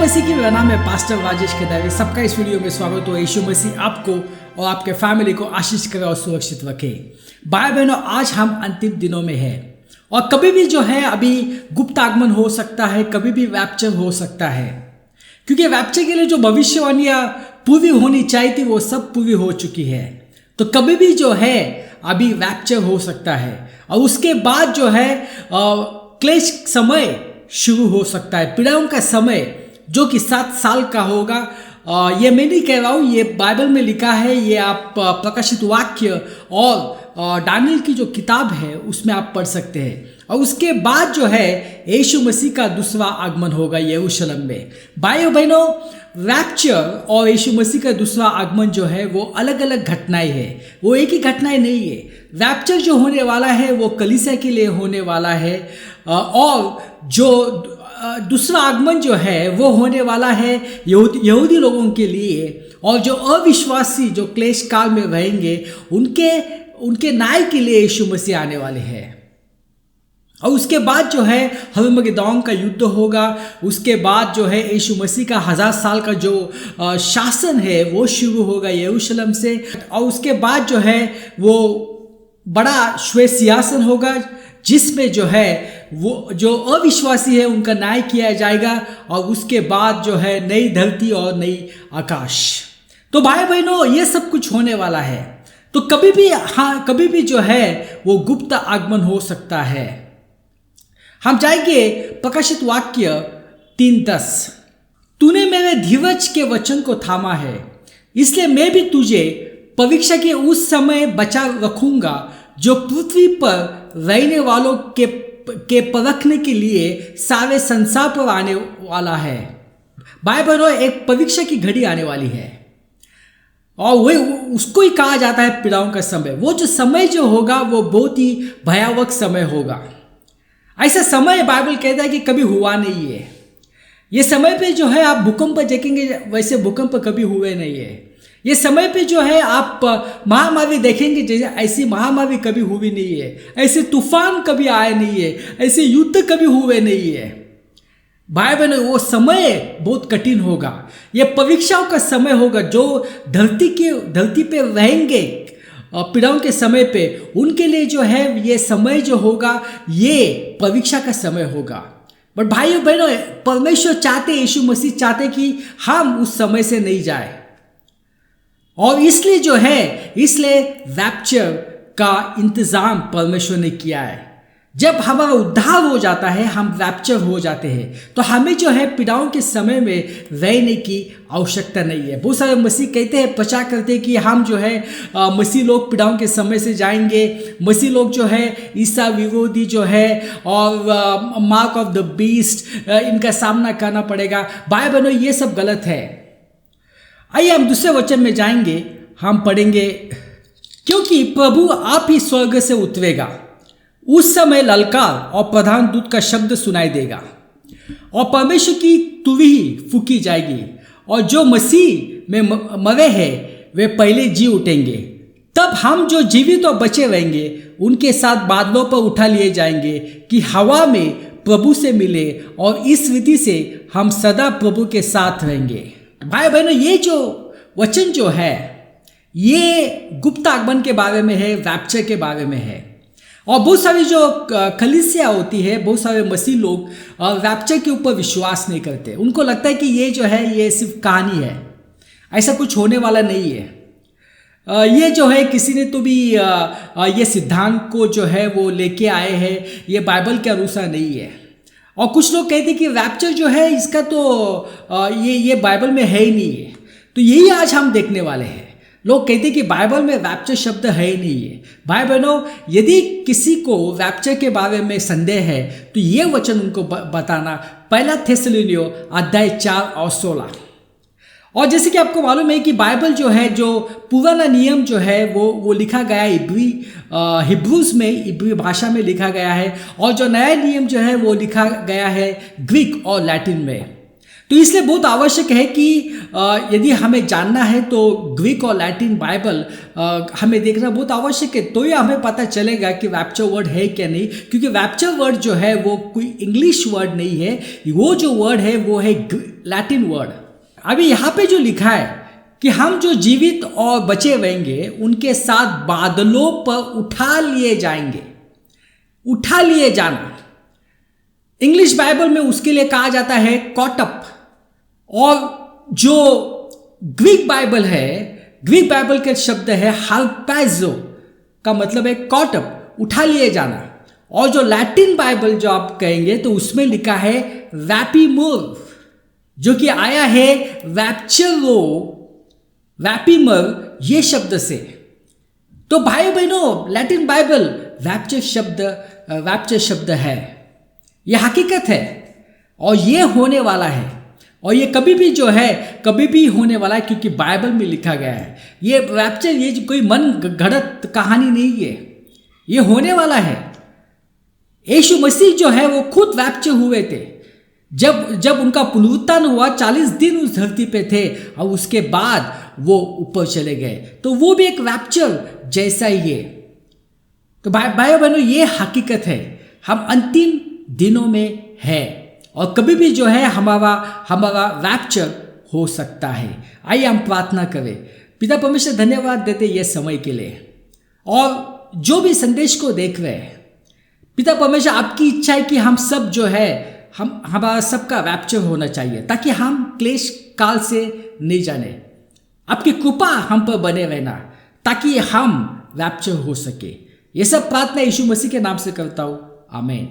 मसीह की मेरा नाम है पास्टर राजेश केदारी। सबका इस वीडियो में स्वागत हो। यीशु मसीह आपको और आपके फैमिली को आशीष करे और सुरक्षित रखे। भाई बहनों, आज हम अंतिम दिनों में हैं और कभी भी जो है अभी गुप्त आगमन हो सकता है, कभी भी रैप्चर हो सकता है, क्योंकि रैप्चर के लिए जो भविष्यवाणियां पूरी होनी चाहिए थी वो सब पूरी हो चुकी है। तो कभी भी जो है अभी रैप्चर हो सकता है और उसके बाद जो है क्लेश समय शुरू हो सकता है, पीड़ाओं का समय जो कि 7 साल का होगा। ये मैं नहीं कह रहा हूँ, ये बाइबल में लिखा है। ये आप प्रकाशित वाक्य और दानियल की जो किताब है उसमें आप पढ़ सकते हैं। और उसके बाद जो है यीशु मसीह का दूसरा आगमन होगा यरूशलेम में। भाइयों बहनों, रैप्चर और यीशु मसीह का दूसरा आगमन जो है वो अलग अलग घटनाएं हैं, वो एक ही घटनाएं नहीं है। रैप्चर जो होने वाला है वो कलीसिया के लिए होने वाला है और जो दूसरा आगमन जो है वो होने वाला है यहूदी लोगों के लिए, और जो अविश्वासी जो क्लेश काल में रहेंगे उनके न्याय के लिए यीशु मसीह आने वाले हैं। और उसके बाद जो है हर्मगेदोन का युद्ध होगा। उसके बाद जो है यीशु मसीह का 1000 साल का जो शासन है वो शुरू होगा यरूशलेम से। और उसके बाद जो है वो बड़ा श्वेत सिंहासन होगा जिसमें जो है वो जो अविश्वासी है उनका न्याय किया जाएगा। और उसके बाद जो है नई धरती और नई आकाश। तो भाई बहनों, ये सब कुछ होने वाला है। तो कभी भी जो है वो गुप्त आगमन हो सकता है। हम जाएंगे प्रकाशित वाक्य 3:10। तूने मेरे धीरज के वचन को थामा है, इसलिए मैं भी तुझे परीक्षा के उस समय बचा रखूंगा जो पृथ्वी पर रहने वालों के परखने के लिए सारे संसार पर आने वाला है। भाई बहनों, एक परीक्षा की घड़ी आने वाली है और वो उसको ही कहा जाता है पीड़ाओं का समय। वो जो समय जो होगा वो बहुत ही भयावह समय होगा। ऐसा समय बाइबल कहता है कि कभी हुआ नहीं है। ये समय पे जो है आप भूकंप देखेंगे, वैसे भूकंप कभी हुए नहीं है। ये समय पे जो है आप महामारी देखेंगे, जैसे ऐसी महामारी कभी हुई नहीं है। ऐसे तूफान कभी आए नहीं है, ऐसे युद्ध कभी हुए नहीं है। भाई बहनों, वो समय बहुत कठिन होगा। ये परीक्षाओं का समय होगा। जो धरती पे रहेंगे पीड़ाओं के समय पे, उनके लिए जो है ये समय जो होगा ये परीक्षा का समय होगा। बट भाइयों बहनों, परमेश्वर चाहते, यीशु मसीह चाहते कि हम उस समय से नहीं जाए। और इसलिए रैप्चर का इंतजाम परमेश्वर ने किया है। जब हमारा उद्धार हो जाता है, हम रैप्चर हो जाते हैं, तो हमें जो है पीड़ाओं के समय में रहने की आवश्यकता नहीं है। बहुत सारे मसीह कहते हैं, प्रचार करते हैं कि हम जो है मसीह लोग पीड़ाओं के समय से जाएंगे। मसीह लोग जो है ईसा विरोधी जो है और मार्क ऑफ द बीस्ट इनका सामना करना पड़ेगा। भाई बहनों, ये सब गलत है। आइए हम दूसरे वचन में जाएंगे। हम पढ़ेंगे, क्योंकि प्रभु आप ही स्वर्ग से उतरेगा, उस समय ललकार और प्रधान दूत का शब्द सुनाई देगा और परमेश्वर की तुरही फूकी जाएगी, और जो मसीह में मरे हैं वे पहले जी उठेंगे। तब हम जो जीवित और बचे रहेंगे उनके साथ बादलों पर उठा लिए जाएंगे कि हवा में प्रभु से मिले, और इस रीति से हम सदा प्रभु के साथ रहेंगे। भाई बहनों, ये जो वचन जो है ये गुप्त आगमन के बारे में है, रैप्चर के बारे में है। और बहुत सारी जो कलीसिया होती है, बहुत सारे मसीह लोग रैप्चर के ऊपर विश्वास नहीं करते। उनको लगता है कि ये जो है ये सिर्फ कहानी है, ऐसा कुछ होने वाला नहीं है। ये जो है किसी ने तो भी ये सिद्धांत को जो है वो लेके आए हैं, ये बाइबल के अनुसार नहीं है। और कुछ लोग कहते हैं कि रैप्चर जो है इसका तो ये बाइबल में है ही नहीं है। तो यही आज हम देखने वाले हैं। लोग कहते हैं कि बाइबल में रैप्चर शब्द है ही नहीं है। भाई बहनों, यदि किसी को रैप्चर के बारे में संदेह है तो ये वचन उनको बताना, 1 थिस्सलुनीय अध्याय 4 और 16। और जैसे कि आपको मालूम है कि बाइबल जो है, जो पुराना नियम जो है वो लिखा गया है हिब्रूज में, इब्री भाषा में लिखा गया है, और जो नया नियम जो है वो लिखा गया है ग्रीक और लैटिन में। तो इसलिए बहुत आवश्यक है कि यदि हमें जानना है तो ग्रीक और लैटिन बाइबल हमें देखना बहुत आवश्यक है, तो ये हमें पता चलेगा कि रैप्चर वर्ड है क्या नहीं। क्योंकि रैप्चर वर्ड जो है वो कोई इंग्लिश वर्ड नहीं है, वो जो वर्ड है वो है लैटिन वर्ड। अभी यहाँ पे जो लिखा है कि हम जो जीवित और बचे रहेंगे उनके साथ बादलों पर उठा लिए जाएंगे। उठा लिए जाना, इंग्लिश बाइबल में उसके लिए कहा जाता है कॉट अप, और जो ग्रीक बाइबल है, ग्रीक बाइबल के शब्द है हार्पैजो, का मतलब है कॉट अप, उठा लिए जाना। और जो लैटिन बाइबल जो आप कहेंगे तो उसमें लिखा है वैपिमोर, जो कि आया है वैप्चरो, वैपिमर ये शब्द से। तो भाई बहनों, लैटिन बाइबल वैप्चर शब्द है, यह हकीकत है और ये होने वाला है, और ये कभी भी जो है कभी भी होने वाला है, क्योंकि बाइबल में लिखा गया है। ये रैप्चर ये कोई मन गढ़ंत कहानी नहीं है, ये होने वाला है। यीशु मसीह जो है वो खुद रैप्चर हुए थे। जब उनका पुनरुत्थान हुआ 40 दिन उस धरती पे थे और उसके बाद वो ऊपर चले गए, तो वो भी एक रैप्चर जैसा ही है। तो भाई बहनों, ये हकीकत है, हम अंतिम दिनों में है और कभी भी जो है हमारा रैप्चर हो सकता है। आइए हम प्रार्थना करें। पिता परमेश्वर, धन्यवाद देते ये समय के लिए, और जो भी संदेश को देख रहे हैं पिता परमेश्वर, आपकी इच्छा है कि हम सब जो है हमारा सबका रैप्चर होना चाहिए, ताकि हम क्लेश काल से नहीं जाने। आपकी कृपा हम पर बने रहना ताकि हम रैप्चर हो सके। ये सब प्रार्थना यीशु मसीह के नाम से करता हूँ, आमीन।